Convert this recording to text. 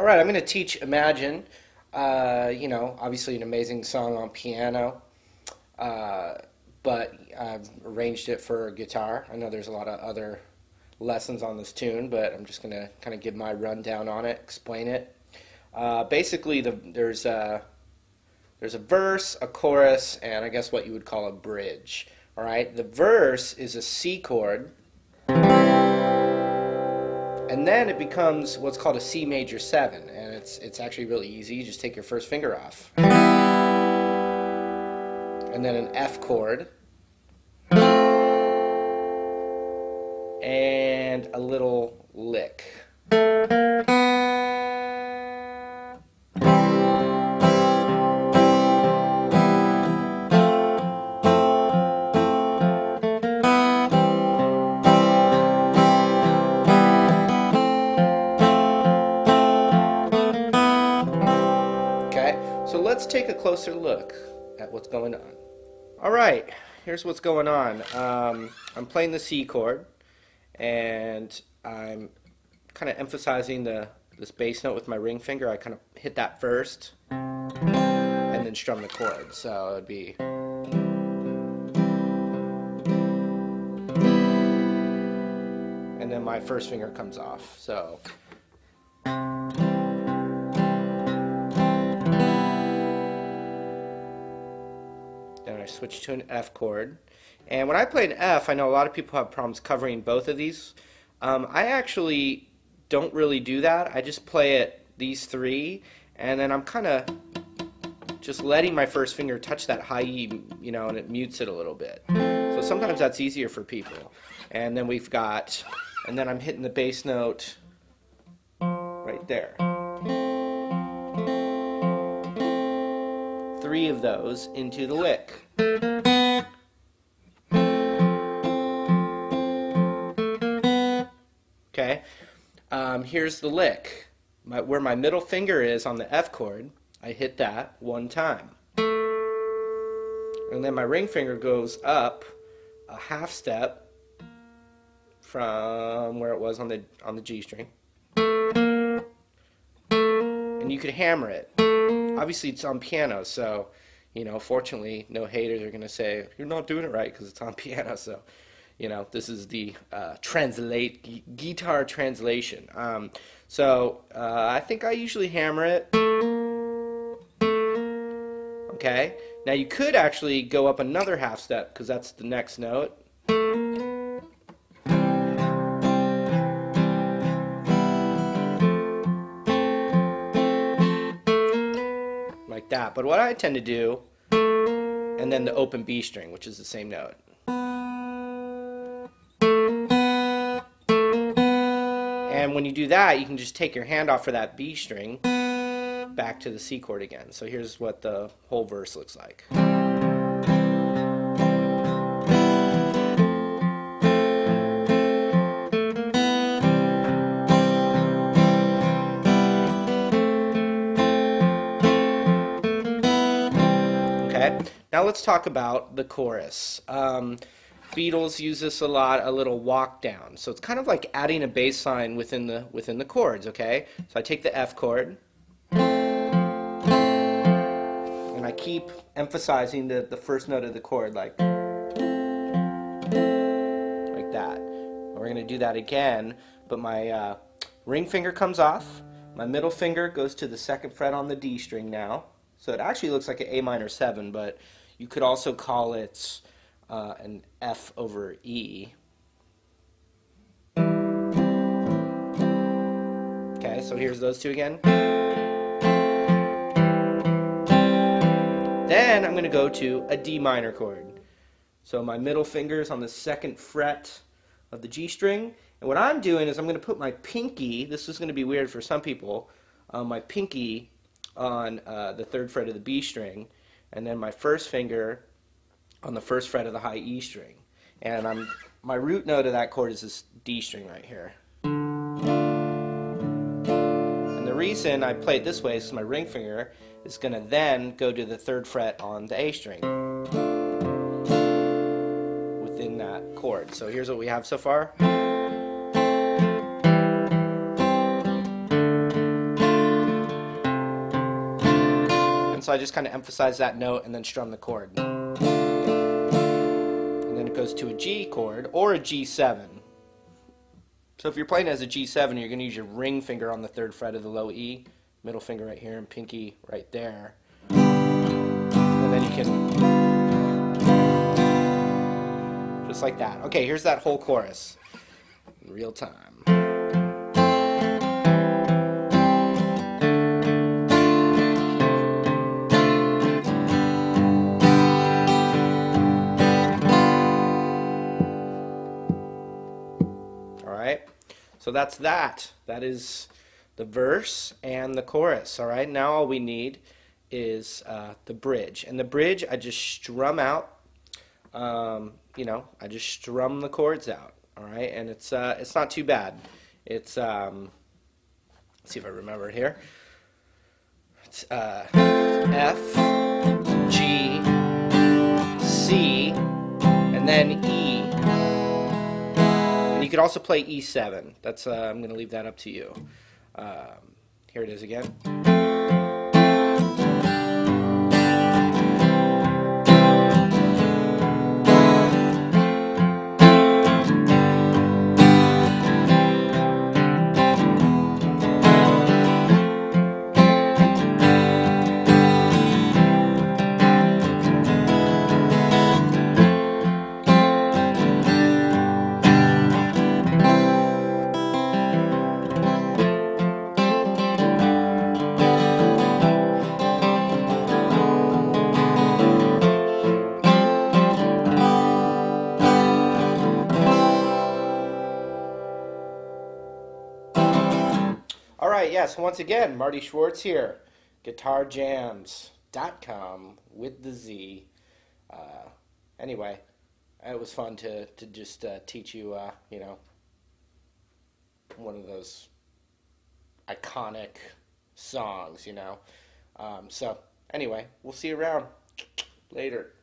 right, I'm going to teach Imagine. Obviously an amazing song on piano, but I've arranged it for guitar. I know there's a lot of other lessons on this tune, but I'm just going to kind of give my rundown on it, explain it. Basically, there's a verse, a chorus, and I guess what you would call a bridge. All right, the verse is a C chord, and then it becomes what's called a C major 7, and it's actually really easy. You just take your first finger off, and then an F chord, and a little lick. So let's take a closer look at what's going on. Alright, here's what's going on. I'm playing the C chord, and I'm kind of emphasizing this bass note with my ring finger. I kind of hit that first, and then strum the chord. So it would be... and then my first finger comes off. So... then I switch to an F chord. And when I play an F, I know a lot of people have problems covering both of these. I actually don't really do that. I just play it these three, and then I'm kind of just letting my first finger touch that high E, and it mutes it a little bit. So sometimes that's easier for people. And then and then I'm hitting the bass note right there. 3 of those into the lick. Okay, here's the lick. Where my middle finger is on the F chord, I hit that 1 time. And then my ring finger goes up a half step from where it was on the G string. And you could hammer it. Obviously it's on piano, so fortunately no haters are gonna say you're not doing it right because it's on piano. So this is the guitar translation. I think I usually hammer it. Okay, now you could actually go up another half step because that's the next note. Like that. But what I tend to do, and then the open B string, which is the same note. And when you do that, you can just take your hand off of that B string back to the C chord again. So here's what the whole verse looks like. Okay, now let's talk about the chorus. Beatles use this a lot, a little walk down. So it's kind of like adding a bass line within the chords, okay? So I take the F chord, and I keep emphasizing the first note of the chord like that. And we're going to do that again, but my ring finger comes off, my middle finger goes to the 2nd fret on the D string now. So it actually looks like an A minor 7, but you could also call it an F over E. Okay, so here's those two again. Then I'm going to go to a D minor chord. So my middle finger is on the 2nd fret of the G string. And what I'm doing is I'm going to put my pinky, this is going to be weird for some people, my pinky on the 3rd fret of the B string, and then my first finger on the 1st fret of the high E string. And my root note of that chord is this D string right here. And the reason I play it this way is my ring finger is going to then go to the 3rd fret on the A string within that chord. So here's what we have so far. so I just kind of emphasize that note and then strum the chord. And then it goes to a G chord or a G7. So if you're playing as a G7, you're going to use your ring finger on the 3rd fret of the low E, middle finger right here, and pinky right there. And then you can, just like that. Okay, here's that whole chorus in real time. Alright, so that's that. That is the verse and the chorus. Alright, now all we need is the bridge. And the bridge, I just strum out, you know, I just strum the chords out. Alright, and it's not too bad. It's, let's see if I remember it here. It's F, G, C, and then E. You could also play E7. That's I'm going to leave that up to you. Here it is again. Alright, yes, once again, Marty Schwartz here, GuitarJams.com with the Z. Anyway, it was fun to just teach you, you know, one of those iconic songs, you know. So, anyway, we'll see you around. Later.